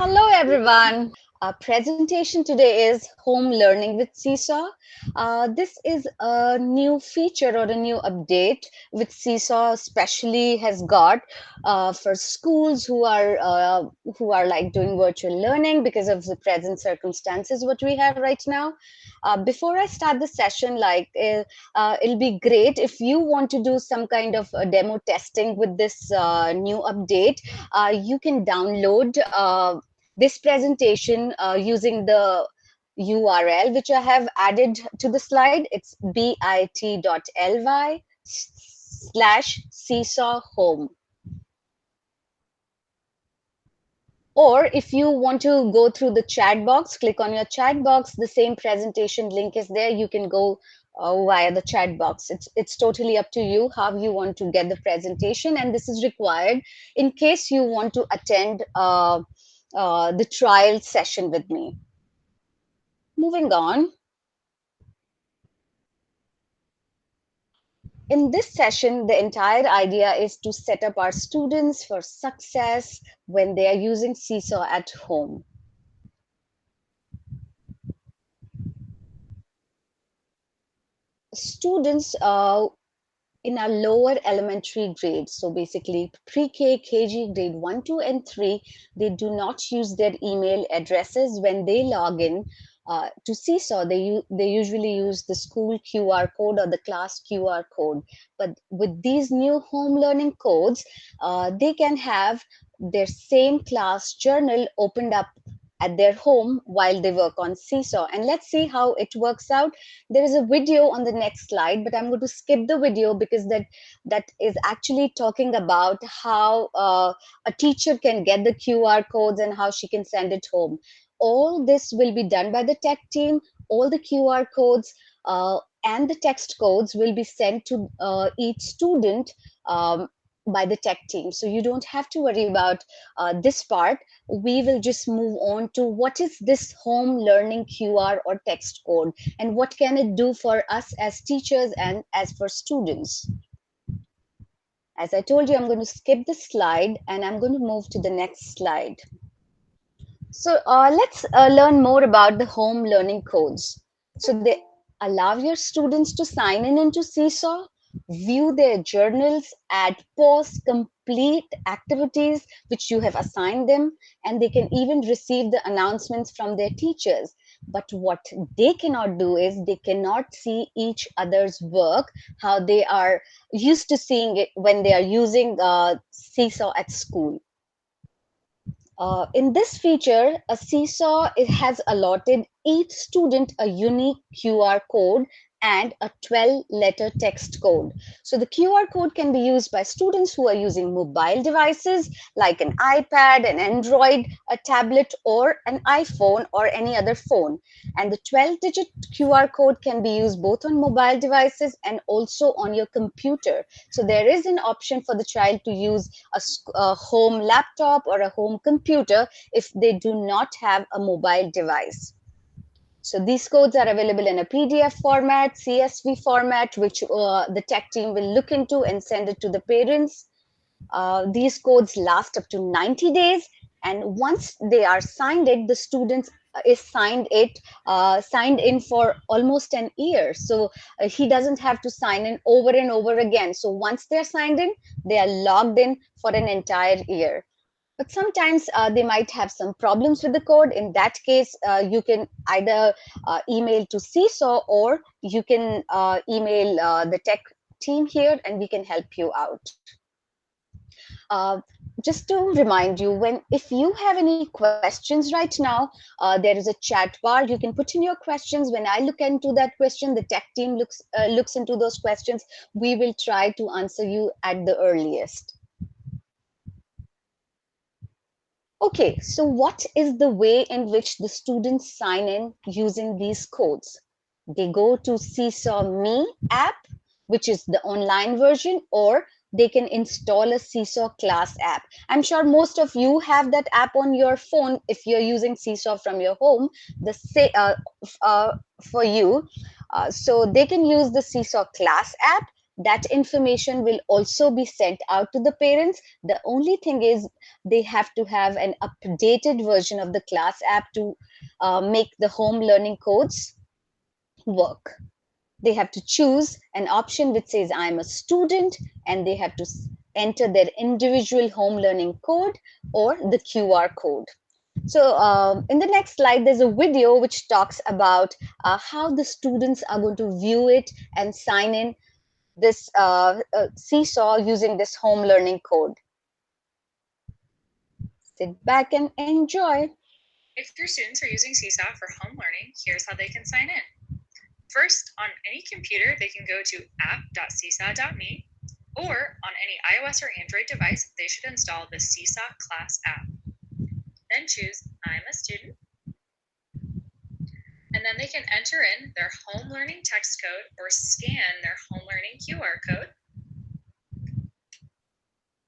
Hello, everyone. Our presentation today is Home Learning with Seesaw. This is a new feature or a new update which Seesaw especially has got for schools who are like doing virtual learning because of the present circumstances what we have right now. Before I start the session, it'll be great if you want to do some kind of demo testing with this new update. You can download this presentation using the URL which I have added to the slide. It's bit.ly/seesaw home. Or if you want to go through the chat box, click on your chat box. The same presentation link is there. You can go via the chat box. It's totally up to you how you want to get the presentation, and this is required in case you want to attend the trial session with me. Moving on. In this session, the entire idea is to set up our students for success when they are using Seesaw at home. Students in our lower elementary grades, so basically pre-K, KG, grade 1, 2, and 3, they do not use their email addresses when they log in to Seesaw. They usually use the school QR code or the class QR code. But with these new home learning codes, they can have their same class journal opened up at their home while they work on Seesaw. And let's see how it works out. There is a video on the next slide, but I'm going to skip the video because that is actually talking about how a teacher can get the QR codes and how she can send it home. All this will be done by the tech team. All the QR codes and the text codes will be sent to each student by the tech team. So you don't have to worry about this part. We will just move on to what is this home learning QR or text code and what can it do for us as teachers and as for students. As I told you, I'm going to skip the slide and I'm going to move to the next slide. So let's learn more about the home learning codes. So they allow your students to sign in into Seesaw, view their journals, add, pause, complete activities which you have assigned them, and they can even receive the announcements from their teachers. But what they cannot do is they cannot see each other's work, how they are used to seeing it when they are using Seesaw at school. In this feature, a Seesaw it has allotted each student a unique QR code and a 12-letter text code. So the QR code can be used by students who are using mobile devices like an iPad, an Android, a tablet, or an iPhone or any other phone. And the 12-digit QR code can be used both on mobile devices and also on your computer. So there is an option for the child to use a home laptop or a home computer if they do not have a mobile device. So these codes are available in a PDF format, CSV format, which the tech team will look into and send it to the parents. These codes last up to 90 days. And once they are signed in, the students is signed in for almost an year. So he doesn't have to sign in over and over again. So once they're signed in, they are logged in for an entire year. But sometimes they might have some problems with the code. In that case, you can either email to Seesaw or you can email the tech team here and we can help you out. Just to remind you, if you have any questions right now, there is a chat bar. You can put in your questions. When I look into that question, the tech team looks into those questions. We will try to answer you at the earliest. Okay, so what is the way in which the students sign in using these codes? They go to Seesaw Me app, which is the online version, or they can install a Seesaw class app. I'm sure most of you have that app on your phone if you're using Seesaw from your home. For you, so they can use the Seesaw class app. that information will also be sent out to the parents. The only thing is they have to have an updated version of the class app to make the home learning codes work. They have to choose an option which says I'm a student, and they have to enter their individual home learning code or the QR code. So in the next slide, there's a video which talks about how the students are going to view it and sign in this Seesaw using this home learning code. Sit back and enjoy. If your students are using Seesaw for home learning, here's how they can sign in. First, on any computer, they can go to app.seesaw.me, or on any iOS or Android device, they should install the Seesaw Class app. Then choose I'm a student, and then they can enter in their home learning text code or scan their home learning QR code.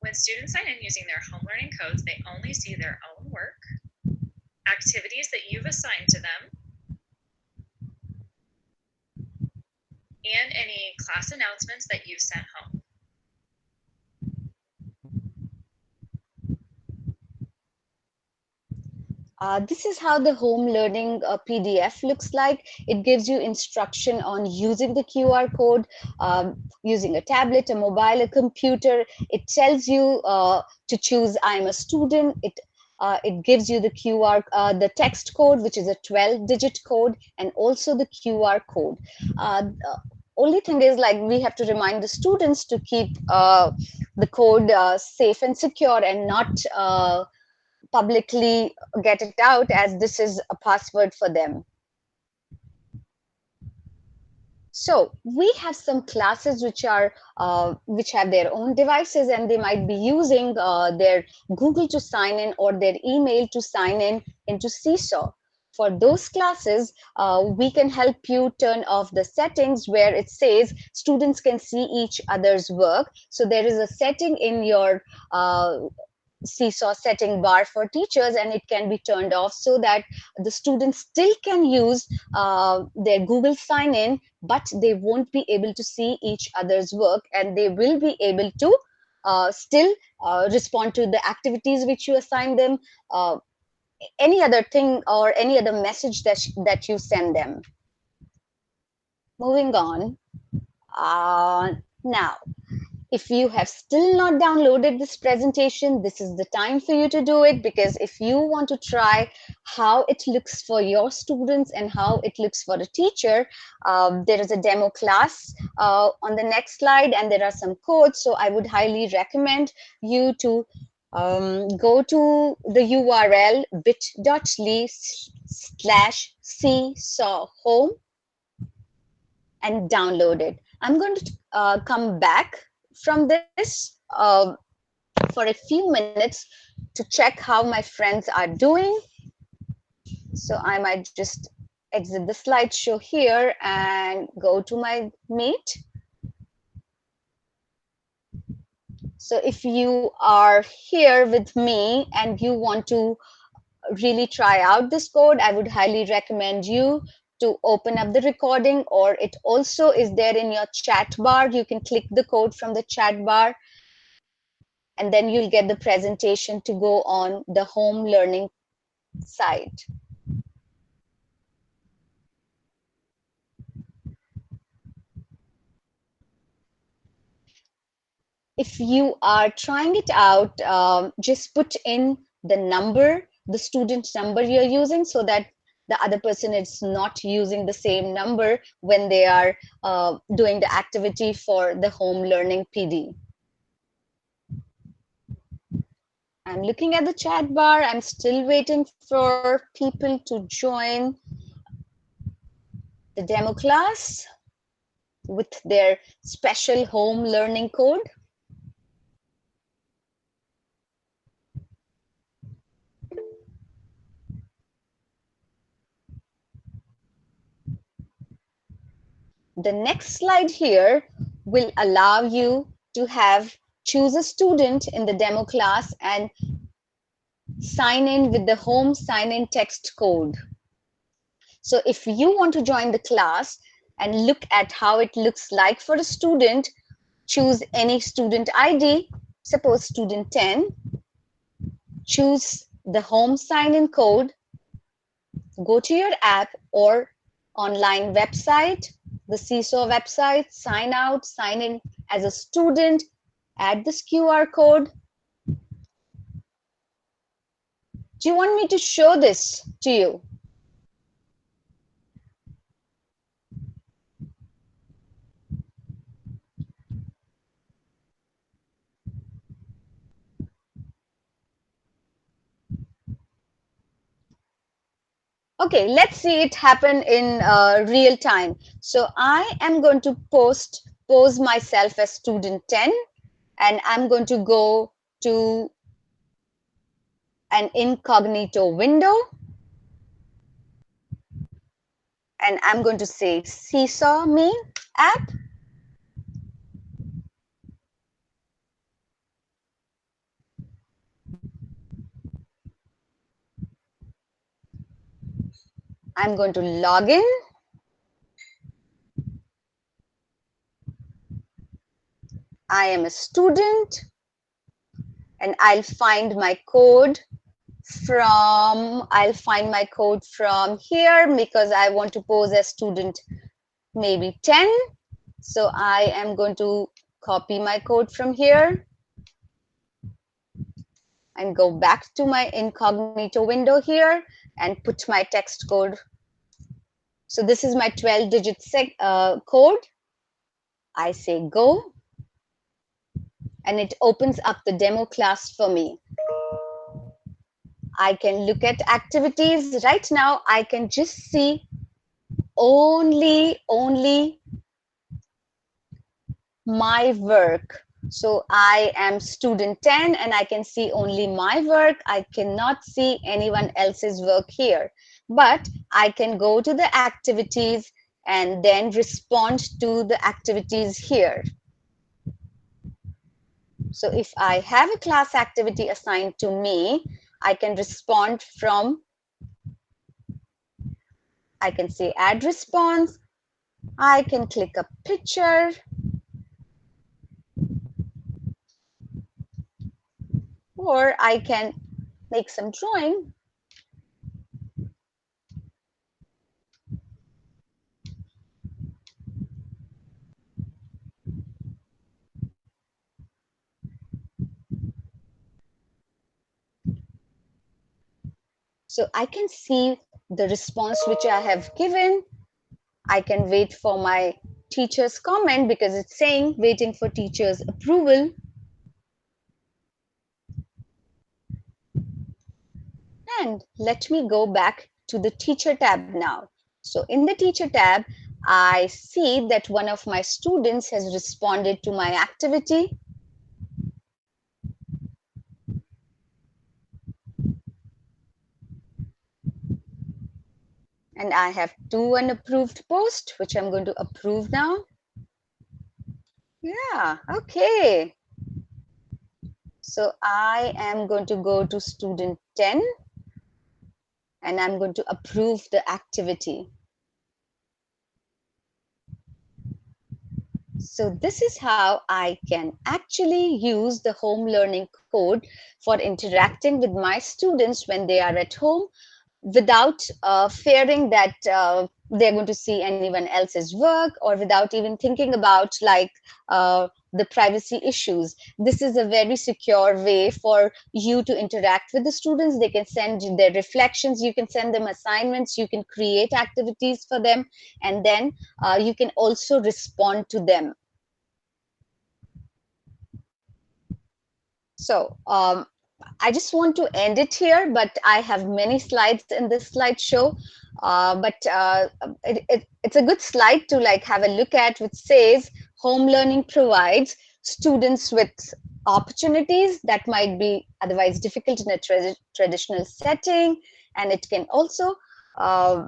When students sign in using their home learning codes, they only see their own work, activities that you've assigned to them, and any class announcements that you've sent home. This is how the home learning PDF looks like. It gives you instruction on using the QR code, using a tablet, a mobile, a computer. It tells you to choose I'm a student. It gives you the the text code, which is a 12-digit code, and also the QR code. Only thing is, like, we have to remind the students to keep the code safe and secure, and not publicly get it out, as this is a password for them. So we have some classes which have their own devices, and they might be using their Google to sign in or their email to sign in into Seesaw. For those classes, we can help you turn off the settings where it says students can see each other's work. So there is a setting in your Seesaw setting bar for teachers, and it can be turned off so that the students still can use their Google sign in, but they won't be able to see each other's work, and they will be able to still respond to the activities which you assign them, any other thing or any other message that you send them. Moving on. Now, if you have still not downloaded this presentation, this is the time for you to do it, because if you want to try how it looks for your students and how it looks for a teacher, there is a demo class on the next slide, and there are some codes. So I would highly recommend you to go to the URL bit.ly/seesaw home and download it. I'm going to come back from this for a few minutes to check how my friends are doing. So I might just exit the slideshow here and go to my Meet. So if you are here with me and you want to really try out this code, I would highly recommend you to open up the recording, or it also is there in your chat bar. You can click the code from the chat bar, and then you'll get the presentation to go on the home learning site. If you are trying it out, just put in the student number you're using, so that the other person is not using the same number when they are doing the activity for the home learning PD. I'm looking at the chat bar. I'm still waiting for people to join the demo class with their special home learning code. The next slide here will allow you to choose a student in the demo class and sign in with the home sign-in text code. So if you want to join the class and look at how it looks like for a student, choose any student ID, suppose student 10, choose the home sign-in code, go to your app or online website, the Seesaw website, sign out, sign in as a student, add this QR code. Do you want me to show this to you? Okay, let's see it happen in real time. So I am going to pose myself as student 10, and I'm going to go to an incognito window, and I'm going to say Seesaw Me app. I'm going to log in. I am a student, and I'll find my code from here because I want to pose as student maybe 10. So I am going to copy my code from here and go back to my incognito window here and put my text code. So this is my 12-digit code. I say go, and it opens up the demo class for me. I can look at activities. Right now, I can just see only my work. So I am student 10 and I can see only my work. I cannot see anyone else's work here, but I can go to the activities and then respond to the activities here. So if I have a class activity assigned to me, I can respond from, I can say add response. I can click a picture. Or I can make some drawing. So I can see the response which I have given. I can wait for my teacher's comment because it's saying waiting for teacher's approval. And let me go back to the teacher tab now. So in the teacher tab, I see that one of my students has responded to my activity. And I have two unapproved posts, which I'm going to approve now. Yeah, okay. So I am going to go to student 10 and I'm going to approve the activity. So this is how I can actually use the home learning code for interacting with my students when they are at home without fearing that they're going to see anyone else's work, or without even thinking about like the privacy issues. This is a very secure way for you to interact with the students. They can send you their reflections, you can send them assignments, you can create activities for them, and then you can also respond to them. So I just want to end it here, but I have many slides in this slideshow. It's a good slide to like have a look at, which says home learning provides students with opportunities that might be otherwise difficult in a traditional setting, and it can also uh,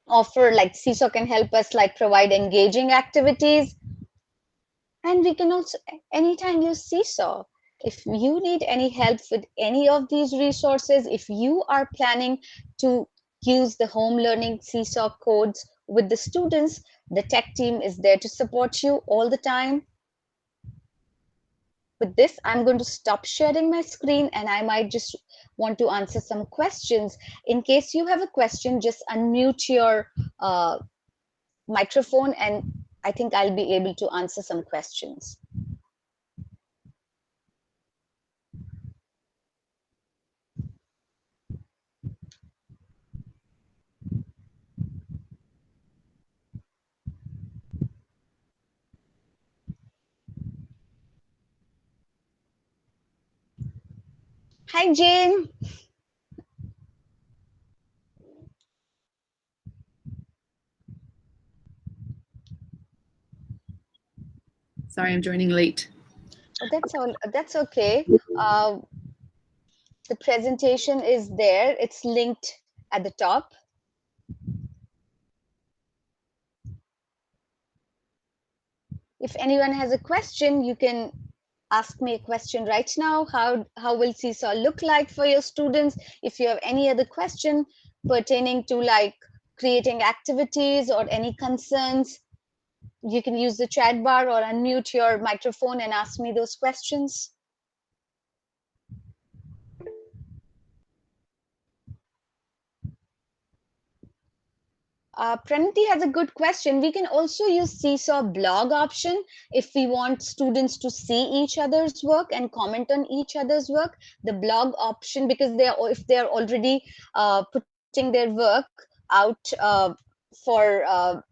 offer, like Seesaw can help us like provide engaging activities. And we can also anytime use Seesaw. If you need any help with any of these resources, if you are planning to use the home learning Seesaw codes with the students, the tech team is there to support you all the time. with this, I'm going to stop sharing my screen, and I might just want to answer some questions. In case you have a question, just unmute your microphone, and I think I'll be able to answer some questions. Hi, Jane. Sorry, I'm joining late. Oh, that's all. That's okay. The presentation is there. It's linked at the top. If anyone has a question, you can ask me a question right now. How will Seesaw look like for your students? If you have any other question pertaining to like creating activities or any concerns, you can use the chat bar or unmute your microphone and ask me those questions. Pranati has a good question. We can also use Seesaw blog option if we want students to see each other's work and comment on each other's work. The blog option, because if they are already putting their work out for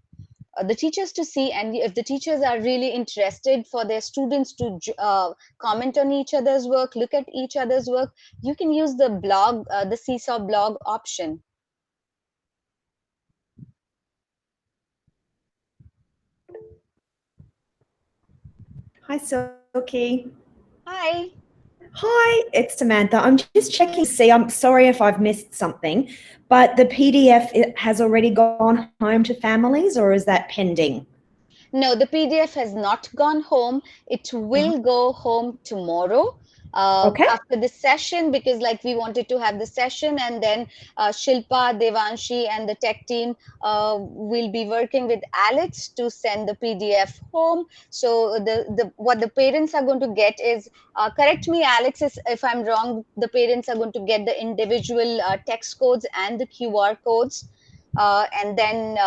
the teachers to see, and if the teachers are really interested for their students to comment on each other's work, look at each other's work, you can use the blog, the Seesaw blog option. Hi, Silky. Hi. Hi, it's Samantha. I'm just checking to see. I'm sorry if I've missed something, but the PDF has already gone home to families, or is that pending? No, the PDF has not gone home. It will go home tomorrow Okay. after the session, because like we wanted to have the session, and then Shilpa, Devanshi, and the tech team will be working with Alex to send the PDF home. So what the parents are going to get is, correct me, Alex, if I'm wrong, the parents are going to get the individual text codes and the QR codes. And then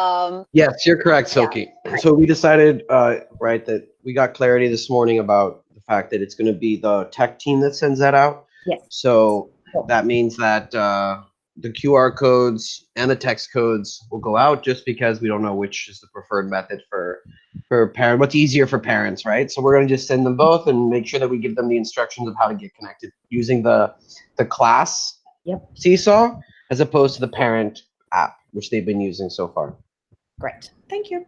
Yes, you're correct, Silky. So we decided, right, that we got clarity this morning about the fact that it's going to be the tech team that sends that out. Yes. So that means that the QR codes and the text codes will go out, just because we don't know which is the preferred method for parent. What's easier for parents, right? So we're going to just send them both and make sure that we give them the instructions of how to get connected using the class Seesaw, as opposed to the parent app, which they've been using so far. Great. Thank you.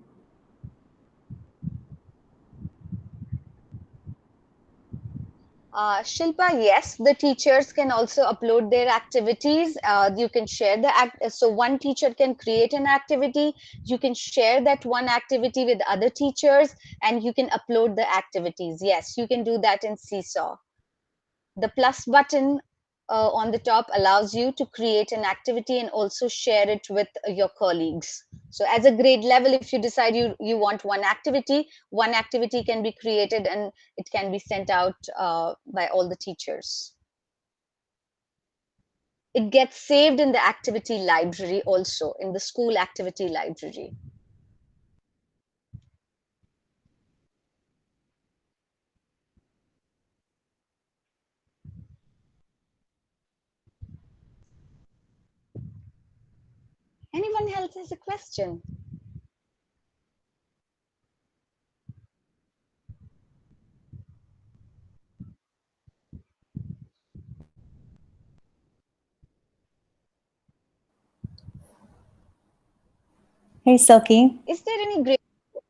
Shilpa, yes, the teachers can also upload their activities. You can share so one teacher can create an activity. You can share that one activity with other teachers, and you can upload the activities. Yes, you can do that in Seesaw. The plus button on the top allows you to create an activity and also share it with your colleagues. So as a grade level, if you decide you want one activity can be created and it can be sent out by all the teachers. It gets saved in the activity library, also in the school activity library. Anyone else has a question? Hey, Silky. Is there any great?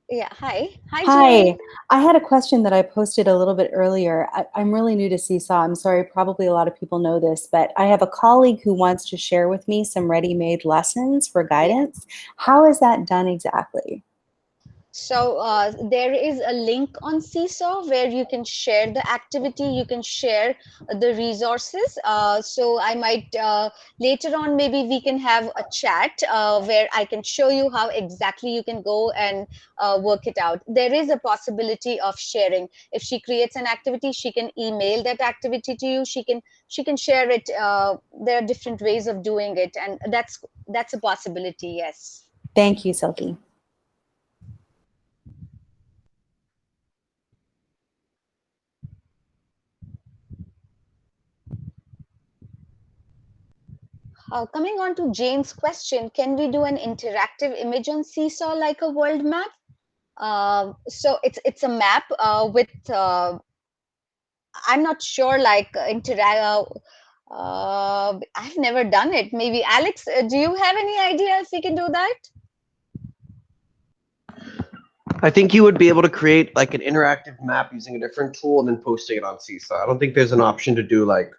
Yeah, hi. Hi, Hi. Jane. I had a question that I posted a little bit earlier. I'm really new to Seesaw. I'm sorry, probably a lot of people know this, but I have a colleague who wants to share with me some ready-made lessons for guidance. How is that done exactly? So there is a link on Seesaw where you can share the activity, you can share the resources. So I might later on, maybe we can have a chat where I can show you how exactly you can go and work it out. There is a possibility of sharing. If she creates an activity, she can email that activity to you. She can share it. There are different ways of doing it, and that's a possibility. Yes. Thank you, Silky. Coming on to Jane's question, can we do an interactive image on Seesaw like a world map? So it's a map with I'm not sure like I've never done it. Maybe Alex, do you have any idea if we can do that? I think you would be able to create like an interactive map using a different tool and then posting it on Seesaw. I don't think there's an option to do like,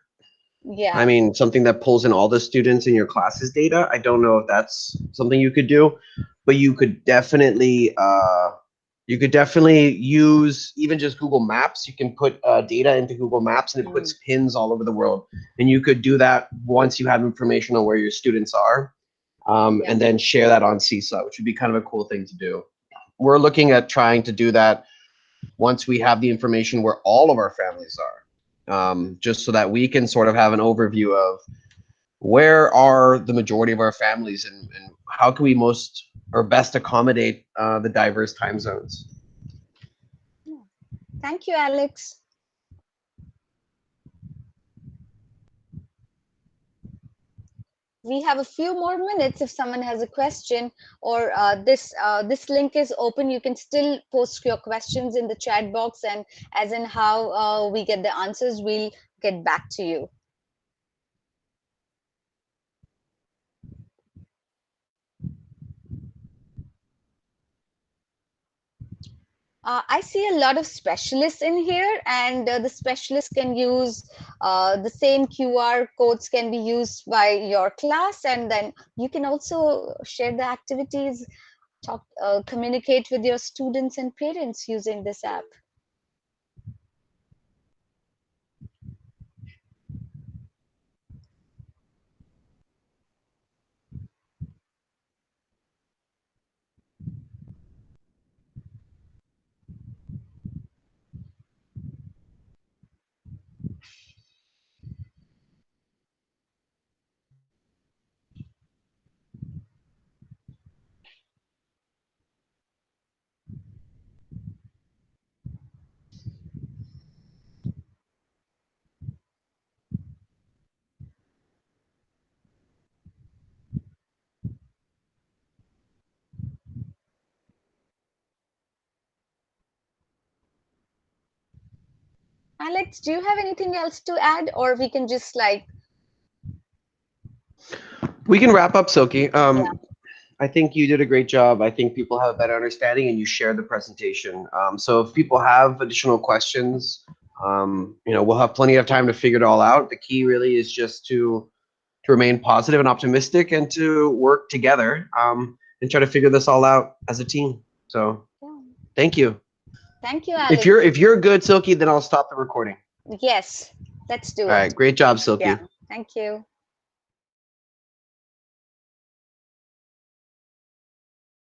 Yeah. I mean, something that pulls in all the students in your class's data. I don't know if that's something you could do, but you could definitely use even just Google Maps. You can put data into Google Maps and it puts pins all over the world. And you could do that once you have information on where your students are, and then share that on Seesaw, which would be kind of a cool thing to do. We're looking at trying to do that once we have the information where all of our families are, just so that we can sort of have an overview of where are the majority of our families and how can we most or best accommodate the diverse time zones. Thank you, Alex. We have a few more minutes if someone has a question, or this link is open. You can still post your questions in the chat box, and as in how we get the answers, we'll get back to you. I see a lot of specialists in here, and the specialists can use the same QR codes can be used by your class, and then you can also share the activities, communicate with your students and parents using this app. Alex, do you have anything else to add, or we can just like? We can wrap up, Silky. I think you did a great job. I think people have a better understanding and you shared the presentation. So if people have additional questions, we'll have plenty of time to figure it all out. The key really is just to remain positive and optimistic and to work together and try to figure this all out as a team. So thank you. Thank you, Alex. If you're good, Silky, then I'll stop the recording. Yes, let's do it. All right, great job, Silky. Yeah, thank you.